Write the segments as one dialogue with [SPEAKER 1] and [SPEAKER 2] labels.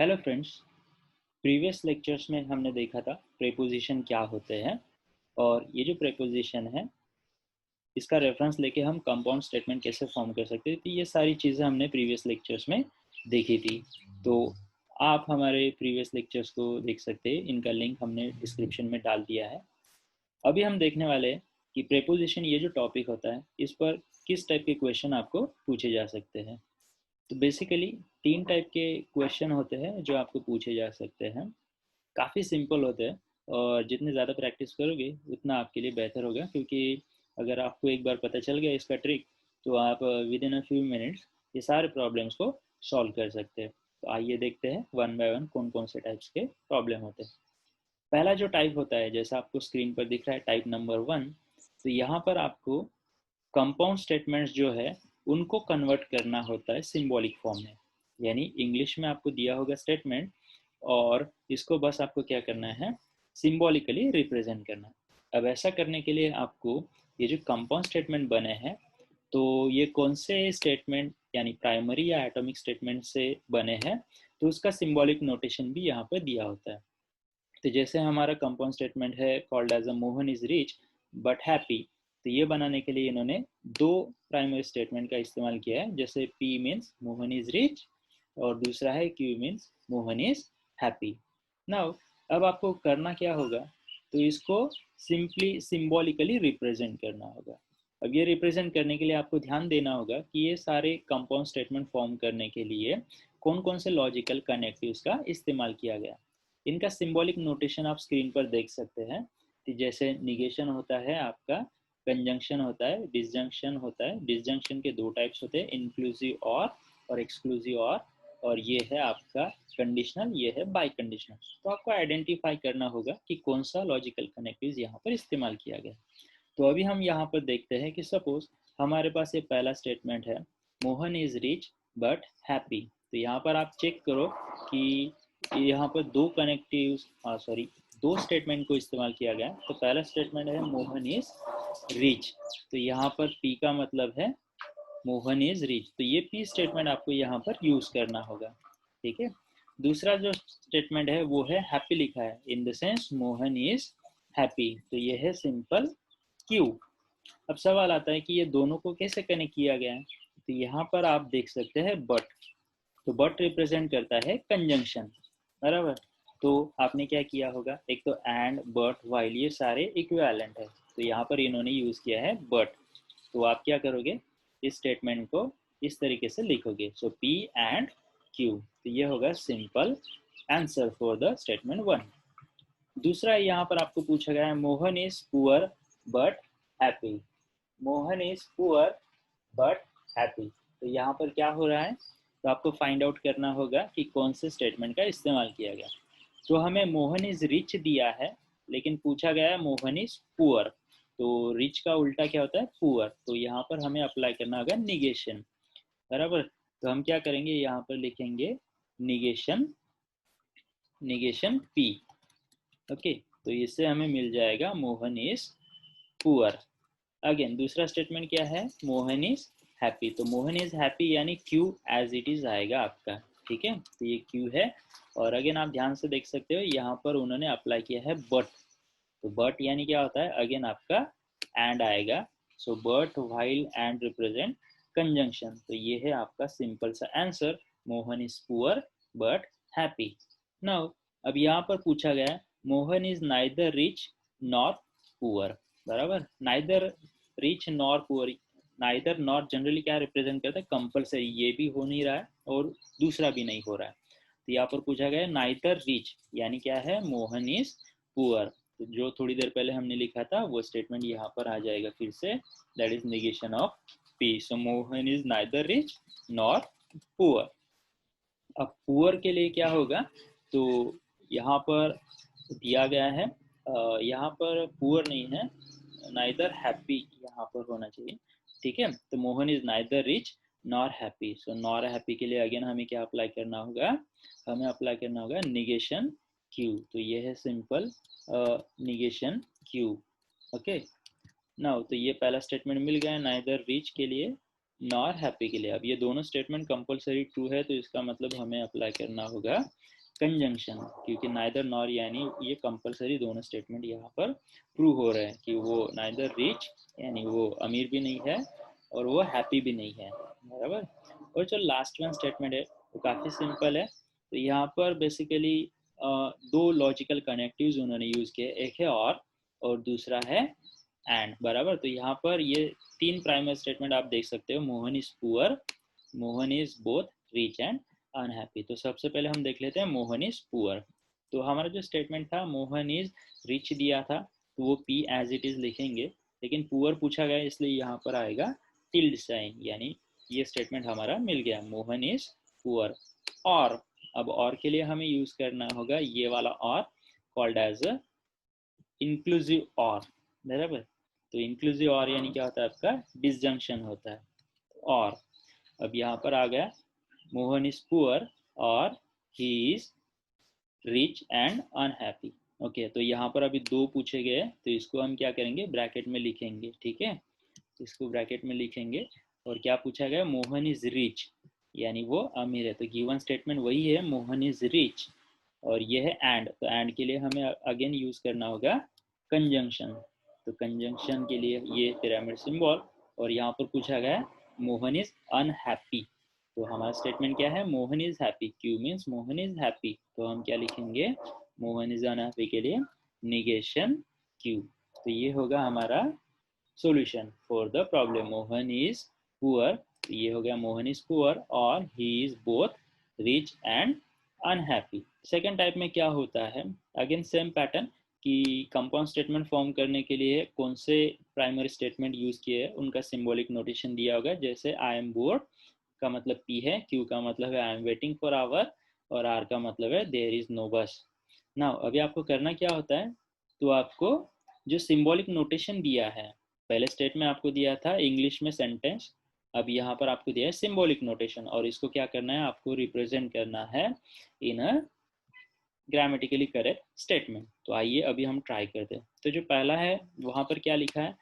[SPEAKER 1] Hello friends. Previous lectures में हमने देखा था प्रेपोजिशन क्या होते हैं और ये जो प्रेपोजिशन है इसका रेफरेंस लेके हम कंपाउंड स्टेटमेंट कैसे फॉर्म कर सकते हैं। तो ये सारी चीज़ें हमने प्रीवियस लेक्चर्स में देखी थी। तो आप हमारे प्रीवियस लेक्चर्स को देख सकते हैं, इनका लिंक हमने डिस्क्रिप्शन में डाल दिया है। अभी हम देखने वाले हैं कि प्रेपोजिशन ये जो टॉपिक होता है इस पर किस टाइप के क्वेश्चन आपको पूछे जा सकते हैं। तो बेसिकली तीन टाइप के क्वेश्चन होते हैं जो आपको पूछे जा सकते हैं। काफ़ी सिंपल होते हैं और जितने ज़्यादा प्रैक्टिस करोगे उतना आपके लिए बेहतर होगा, क्योंकि अगर आपको एक बार पता चल गया इसका ट्रिक तो आप with in a few minutes ये सारे प्रॉब्लम्स को सॉल्व कर सकते हैं। तो आइए देखते हैं वन बाय वन कौन कौन से टाइप्स के प्रॉब्लम होते हैं। पहला जो टाइप होता है जैसा आपको स्क्रीन पर दिख रहा है, टाइप नंबर 1। तो यहाँ पर आपको कंपाउंड स्टेटमेंट्स जो है उनको कन्वर्ट करना होता है सिंबॉलिक फॉर्म में। यानी इंग्लिश में आपको दिया होगा स्टेटमेंट और इसको बस आपको क्या करना है, सिंबॉलिकली रिप्रेजेंट करना। अब ऐसा करने के लिए आपको ये जो कंपाउंड स्टेटमेंट बने हैं तो ये कौन से स्टेटमेंट यानी प्राइमरी या एटॉमिक स्टेटमेंट से बने हैं, तो उसका सिंबॉलिक नोटेशन भी यहाँ पर दिया होता है। तो जैसे हमारा कंपाउंड स्टेटमेंट है called as a Mohan is rich but happy. तो ये बनाने के लिए इन्होंने दो प्राइमरी स्टेटमेंट का इस्तेमाल किया है। जैसे P means Mohan is rich और दूसरा है Q means Mohan is happy. Now अब आपको करना क्या होगा, तो इसको सिंपली सिंबॉलिकली रिप्रेजेंट करना होगा। अब ये रिप्रेजेंट करने के लिए आपको ध्यान देना होगा कि ये सारे कंपाउंड स्टेटमेंट फॉर्म करने के लिए कौन कौन से लॉजिकल कनेक्टिव्स का इस्तेमाल किया गया। इनका सिंबॉलिक नोटेशन आप स्क्रीन पर देख सकते हैं। कि जैसे निगेशन होता है आपका, कंजंक्शन होता है, डिसजंक्शन होता है। डिसजंक्शन के दो टाइप्स होते हैं, इंक्लूसिव और एक्सक्लूसिव और ये है आपका कंडीशनल, ये है बाई कंडीशनल। तो आपको आइडेंटिफाई करना होगा कि कौन सा लॉजिकल कनेक्टिव यहाँ पर इस्तेमाल किया गया। तो अभी हम यहाँ पर देखते हैं कि सपोज हमारे पास ये पहला स्टेटमेंट है, Mohan is rich but happy. तो यहाँ पर आप चेक करो कि यहाँ पर दो कनेक्टिव सॉरी दो स्टेटमेंट को इस्तेमाल किया गया। तो पहला स्टेटमेंट है मोहन इज रिच, तो यहाँ पर पी का मतलब है मोहन इज रिच, तो ये पी स्टेटमेंट आपको यहाँ पर यूज करना होगा। ठीक है। दूसरा जो स्टेटमेंट है वो है हैप्पी लिखा है, in the sense Mohan is happy, तो ये है सिंपल क्यू। अब सवाल आता है कि ये दोनों को कैसे कनेक्ट किया गया है। तो यहाँ पर आप देख सकते हैं बट, तो बट रिप्रेजेंट करता है कंजंक्शन, बराबर। तो आपने क्या किया होगा, एक तो एंड बट वाइल ये सारे इक्विवेलेंट है, तो यहाँ पर इन्होंने यूज किया है बट। तो आप क्या करोगे, इस स्टेटमेंट को इस तरीके से लिखोगे, सो पी एंड क्यू। तो ये होगा simple answer for the statement 1। दूसरा यहाँ पर आपको पूछा गया है Mohan is poor but happy. Mohan is poor but happy, तो यहाँ पर क्या हो रहा है, तो आपको फाइंड आउट करना होगा कि कौन से स्टेटमेंट का इस्तेमाल किया गया। तो हमें मोहन इज रिच दिया है लेकिन पूछा गया है मोहन इज पुअर, तो रिच का उल्टा क्या होता है, पुअर। तो यहाँ पर हमें अप्लाई करना होगा निगेशन, बराबर। तो हम क्या करेंगे, यहाँ पर लिखेंगे निगेशन, निगेशन पी। ओके, तो इससे हमें मिल जाएगा मोहन इज पुअर। अगेन दूसरा स्टेटमेंट क्या है, मोहन इज हैप्पी। तो मोहन इज हैप्पी यानी क्यू एज इट इज आएगा आपका। ठीक है, तो ये क्यू है। और अगेन आप ध्यान से देख सकते हो यहाँ पर उन्होंने अप्लाई किया है बट। तो बट यानी क्या होता है, अगेन आपका एंड आएगा। So but while and represent conjunction, तो ये है आपका सिंपल सा answer, Mohan is poor but happy. Now अब यहाँ पर पूछा गया Mohan is neither rich nor poor, बराबर। Neither rich nor poor, neither nor generally क्या रिप्रेजेंट करता है, कंपलसरी, ये भी हो नहीं रहा है और दूसरा भी नहीं हो रहा है। तो यहाँ पर पूछा गया नाइदर रिच यानी क्या है, मोहन इज पुअर। तो जो थोड़ी देर पहले हमने लिखा था वो स्टेटमेंट यहाँ पर आ जाएगा फिर से, that is negation of P. So Mohan is neither rich nor poor. अब पुअर के लिए क्या होगा, तो यहाँ पर दिया गया है, यहाँ पर पुअर नहीं है, नाइदर हैप्पी यहाँ पर होना चाहिए। ठीक है, तो Mohan is neither rich nor happy. So nor happy के लिए अगेन हमें क्या अप्लाई करना होगा, हमें अप्लाई करना होगा निगेशन क्यू। तो ये है simple negation Q. Okay, now तो ये पहला स्टेटमेंट मिल गया नाइदर रिच के लिए नॉर हैप्पी के लिए। अब ये दोनों स्टेटमेंट कंपलसरी ट्रू है, तो इसका मतलब हमें अप्लाई करना होगा कंजंक्शन, क्योंकि नाइदर नॉर यानी ये कंपलसरी दोनों स्टेटमेंट यहाँ पर ट्रू हो रहे हैं कि वो नाइदर रिच यानी वो अमीर भी नहीं है और वो हैप्पी भी नहीं है, बराबर। और जो लास्ट वन स्टेटमेंट है वो काफ़ी सिंपल है। तो यहाँ पर बेसिकली दो लॉजिकल कनेक्टिव्स उन्होंने यूज़ किए, एक है और दूसरा है एंड, बराबर। तो यहाँ पर ये तीन प्राइमरी स्टेटमेंट आप देख सकते हो, Mohan is poor, Mohan is both rich and unhappy. तो सबसे पहले हम देख लेते हैं मोहन इज पुअर। तो हमारा जो स्टेटमेंट था मोहन इज रिच दिया था, तो वो पी एज इट इज लिखेंगे, लेकिन पुअर पूछा गया इसलिए यहाँ पर आएगा टिल्ड साइन, यानी ये स्टेटमेंट हमारा मिल गया, मोहन इज पुअर। और अब और के लिए हमें यूज करना होगा ये वाला और, कॉल्ड एज इंक्लूसिव और, बराबर। तो इंक्लूसिव और यानी क्या होता है आपका डिसजंक्शन होता है। और अब यहाँ पर आ गया मोहन इज पुअर और he is rich and unhappy. Okay, तो यहाँ पर अभी दो पूछे गए, तो इसको हम क्या करेंगे ब्रैकेट में लिखेंगे, ठीक है। इसको ब्रैकेट में लिखेंगे और क्या पूछा गया, मोहन इज रिच यानी वो अमीर है, तो गिवन स्टेटमेंट वही है, मोहन इज रिच, और ये है एंड, तो एंड के लिए हमें अगेन यूज करना होगा कंजंक्शन। तो कंजंक्शन के लिए ये पिरामिड सिंबल, और यहाँ पर पूछा गया मोहन इज अनहैप्पी, तो हमारा स्टेटमेंट क्या है, Mohan is happy, Q means Mohan is happy, तो हम क्या लिखेंगे, मोहन इज अनहैप्पी के लिए निगेशन क्यू। तो ये होगा हमारा solution for the problem Mohan is poor. तो ये हो गया मोहन इज पुअर और he is both rich and unhappy. Second type में क्या होता है, अगेन सेम पैटर्न, कि कंपाउंड स्टेटमेंट फॉर्म करने के लिए कौन से प्राइमरी स्टेटमेंट यूज किए हैं उनका सिंबॉलिक नोटेशन दिया होगा। जैसे आई एम बोर्ड का मतलब पी है, क्यू का मतलब है I am waiting for hour, और आर का मतलब है there is no bus. Now अभी आपको करना क्या होता है, तो आपको जो सिंबॉलिक नोटेशन दिया है, पहले स्टेट में आपको दिया था इंग्लिश में सेंटेंस, अब यहाँ पर आपको दिया है सिंबॉलिक नोटेशन, और इसको क्या करना है, आपको रिप्रेजेंट करना है इन अ ग्रामेटिकली करेक्ट स्टेटमेंट। तो आइए अभी हम ट्राई करते हैं। तो जो पहला है वहाँ पर क्या लिखा है,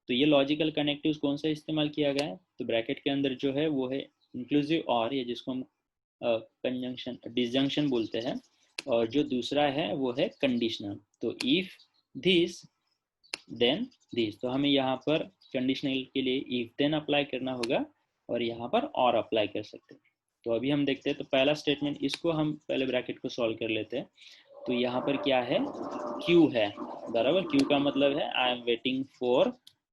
[SPEAKER 1] तो ये लॉजिकल कनेक्टिव्स कौन सा इस्तेमाल किया गया है, तो ब्रैकेट के अंदर जो है वो है इंक्लूसिव और, ये जिसको हम कंजंक्शन डिसजंक्शन बोलते हैं, और जो दूसरा है वो है कंडीशनल। तो इफ दिस देन दिस, तो हमें यहाँ पर कंडीशनल के लिए इफ देन अप्लाई करना होगा, और यहाँ पर और अप्लाई कर सकते हैं। तो अभी हम देखते हैं, तो पहला स्टेटमेंट, इसको हम पहले ब्रैकेट को सॉल्व कर लेते हैं। तो यहाँ पर क्या है, क्यू है, बराबर, क्यू का मतलब है I am waiting for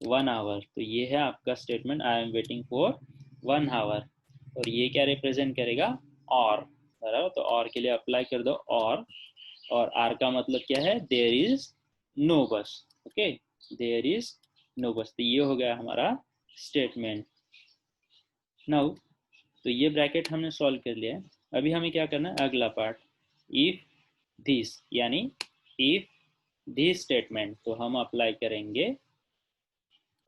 [SPEAKER 1] 1 hour, तो ये है आपका statement, I am waiting for 1 hour, और ये क्या रिप्रेजेंट करेगा, और, बराबर। तो और के लिए अप्लाई कर दो और आर का मतलब क्या है, देयर इज नो बस, ओके, देयर इज नो बस। तो ये हो गया हमारा स्टेटमेंट। नाउ तो ये ब्रैकेट हमने सॉल्व कर लिया है। अभी हमें क्या करना है, अगला पार्ट, इफ दिस यानी इफ दिस स्टेटमेंट, तो हम अप्लाई करेंगे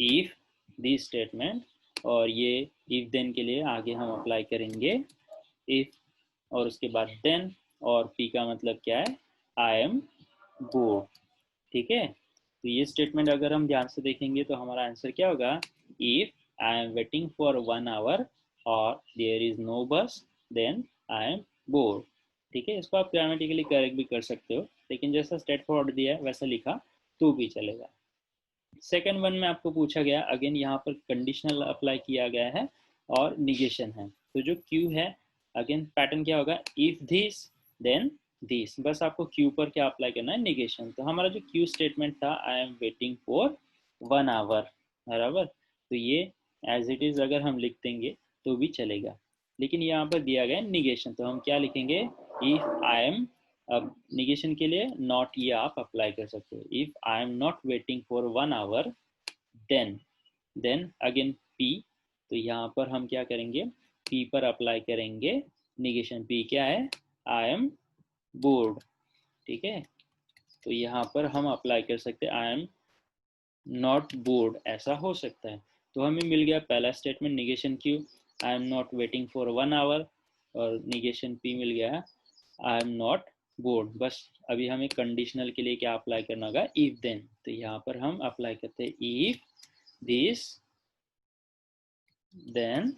[SPEAKER 1] इफ दिस स्टेटमेंट, और ये इफ देन के लिए आगे हम अप्लाई करेंगे इफ, और उसके बाद देन, और पी का मतलब क्या है, आई एम बोर्ड, ठीक है। तो ये स्टेटमेंट अगर हम ध्यान से देखेंगे तो हमारा आंसर क्या होगा, if I am waiting for 1 hour और there is no bus then I am bored, ठीक है। इसको आप ग्रामेटिकली करेक्ट भी कर सकते हो, लेकिन जैसा स्टेट फॉरवर्ड दिया है वैसा लिखा तो भी चलेगा। सेकेंड वन में आपको पूछा गया, अगेन यहाँ पर कंडीशनल अप्लाई किया गया है और निगेशन है। तो जो क्यू है, अगेन पैटर्न क्या होगा, इफ दिस देन दिस, बस आपको क्यू पर क्या अप्लाई करना है, निगेशन। तो हमारा जो क्यू स्टेटमेंट था, I am waiting for 1 hour, बराबर, तो ये एज इट इज अगर हम लिख देंगे तो भी चलेगा, लेकिन यहाँ पर दिया गया निगेशन, तो हम क्या लिखेंगे, इफ आई एम, अब निगेशन के लिए नॉट ये आप अप्लाई कर सकते हो, if I am not waiting for 1 hour then again P, तो यहाँ पर हम क्या करेंगे, पी पर अप्लाई करेंगे निगेशन, पी क्या है, आई एम बोर्ड, ठीक है। तो यहाँ पर हम अप्लाई कर सकते हैं आई एम नॉट बोर्ड, ऐसा हो सकता है। तो हमें मिल गया पहला statement negation Q, I am not waiting for 1 hour, और निगेशन पी मिल गया आई एम नॉट बोर्ड। बस अभी हमें कंडीशनल के लिए क्या अप्लाई करना होगा, इफ देन, तो यहाँ पर हम अप्लाई करते हैं इफ दिस देन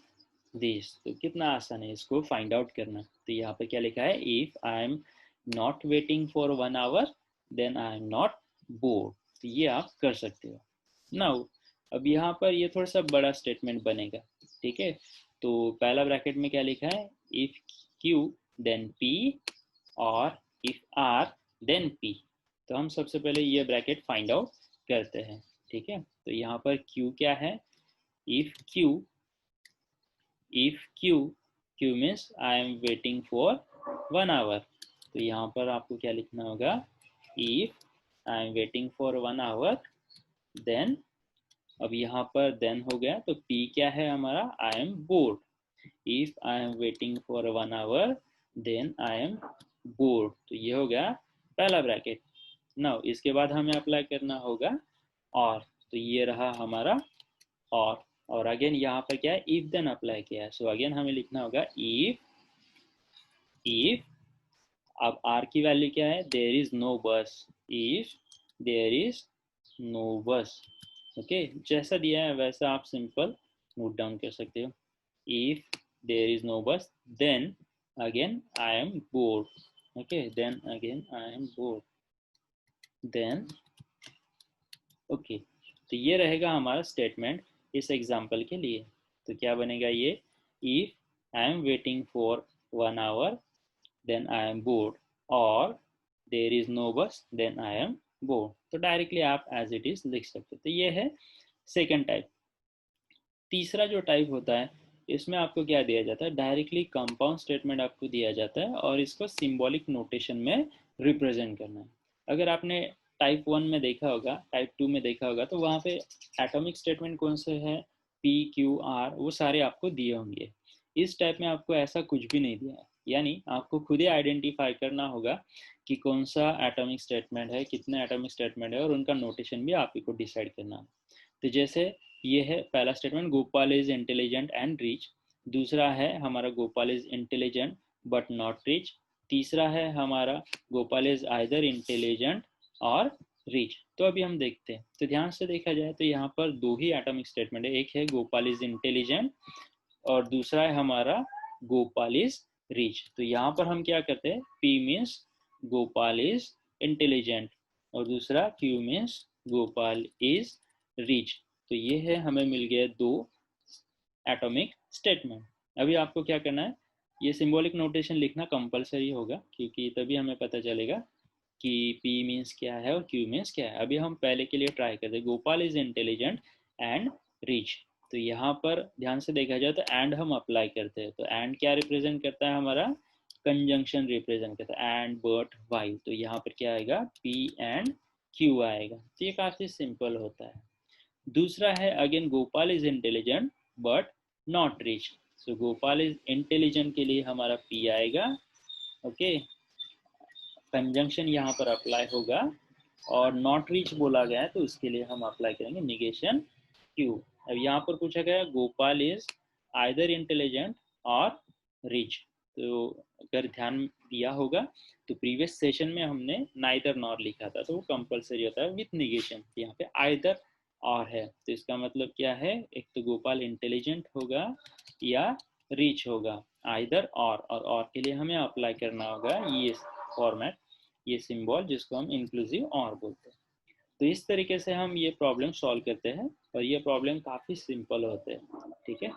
[SPEAKER 1] दिस। तो कितना आसान है इसको फाइंड आउट करना। तो यहाँ पे क्या लिखा है, if I am not waiting for 1 hour then I am not bored. तो ये आप कर सकते हो। नाउ अब यहाँ पर ये थोड़ा सा बड़ा स्टेटमेंट बनेगा, ठीक है। तो पहला ब्रैकेट में क्या लिखा है, इफ क्यू देन पी और इफ आर देन पी। तो हम सबसे पहले ये ब्रैकेट फाइंड आउट करते हैं, ठीक है। तो यहाँ पर क्यू क्या है, if Q, if q means I am waiting for 1 hour। तो यहाँ पर आपको क्या लिखना होगा, if I am waiting for 1 hour then, अब यहाँ पर then हो गया तो p क्या है हमारा, I am bored। if I am waiting for 1 hour then I am bored। तो ये हो गया पहला ब्रैकेट। नाउ इसके बाद हमें अप्लाई करना होगा और, तो ये रहा हमारा और अगेन यहाँ पर क्या है, इफ देन अप्लाई किया है। सो अगेन हमें लिखना होगा इफ अब आर की वैल्यू क्या है, देयर इज नो बस, इफ देयर इज नो बस। ओके, जैसा दिया है वैसा आप सिंपल नोट डाउन कर सकते हो। If there is no bus then again I am bored. Okay, then again I am bored then. Okay, तो ये रहेगा हमारा स्टेटमेंट इस एग्जाम्पल के लिए। तो क्या बनेगा ये, if I am waiting for 1 hour then I am bored और there is no bus then I am bored. तो डायरेक्टली आप एज इट इज लिख सकते हो। तो ये है सेकेंड टाइप। तीसरा जो टाइप होता है, इसमें आपको क्या दिया जाता है, डायरेक्टली कंपाउंड स्टेटमेंट आपको दिया जाता है और इसको सिंबॉलिक नोटेशन में रिप्रेजेंट करना है। अगर आपने टाइप 1 में देखा होगा, टाइप 2 में देखा होगा, तो वहाँ पे एटॉमिक स्टेटमेंट कौन से हैं, पी क्यू आर, वो सारे आपको दिए होंगे। इस टाइप में आपको ऐसा कुछ भी नहीं दिया है, यानी आपको खुद ही आइडेंटिफाई करना होगा कि कौन सा एटॉमिक स्टेटमेंट है, कितने एटॉमिक स्टेटमेंट है, और उनका नोटेशन भी आप ही को डिसाइड करना है। तो जैसे ये है पहला statement, Gopal is intelligent and rich. दूसरा है हमारा Gopal is intelligent but not rich. तीसरा है हमारा गोपाल इज आइदर इंटेलिजेंट और रिच। तो अभी हम देखते हैं। तो ध्यान से देखा जाए तो यहाँ पर दो ही एटॉमिक स्टेटमेंट है, एक है गोपाल इज इंटेलिजेंट और दूसरा है हमारा गोपाल इज रिच। तो यहाँ पर हम क्या करते हैं, P means Gopal is intelligent और दूसरा Q means Gopal is rich. तो ये है, हमें मिल गया दो एटॉमिक स्टेटमेंट। अभी आपको क्या करना है, ये सिंबॉलिक नोटेशन लिखना कंपलसरी होगा, क्योंकि तभी हमें पता चलेगा कि P मीन्स क्या है और Q मीन्स क्या है। अभी हम पहले के लिए ट्राई करते हैं, Gopal is intelligent and rich. तो यहाँ पर ध्यान से देखा जाए तो एंड हम अप्लाई करते हैं। तो एंड क्या रिप्रेजेंट करता है, हमारा कंजंक्शन रिप्रेजेंट करता है, एंड बट वाइल। तो यहाँ पर क्या आएगा, P एंड Q आएगा। तो ये काफी सिंपल होता है। दूसरा है again, Gopal is intelligent but not rich. So Gopal is intelligent के लिए हमारा P आएगा। ओके, कंजंक्शन यहाँ पर अप्लाई होगा और नॉट रिच बोला गया है तो उसके लिए हम अप्लाई करेंगे निगेशन क्यू। अब यहाँ पर पूछा गया गोपाल इज आइदर इंटेलिजेंट और रिच। तो अगर ध्यान दिया होगा तो प्रीवियस सेशन में हमने नाइदर नॉर लिखा था, तो वो कंपलसरी होता है विथ निगेशन। यहाँ पे आइदर और है, तो इसका मतलब क्या है, एक तो गोपाल इंटेलिजेंट होगा या रिच होगा, आइदर और के लिए हमें अप्लाई करना होगा ये फॉर्मेट, ये सिंबल जिसको हम इंक्लूसिव और बोलते हैं। तो इस तरीके से हम ये प्रॉब्लम सॉल्व करते हैं और ये प्रॉब्लम काफ़ी सिंपल होते हैं, ठीक है।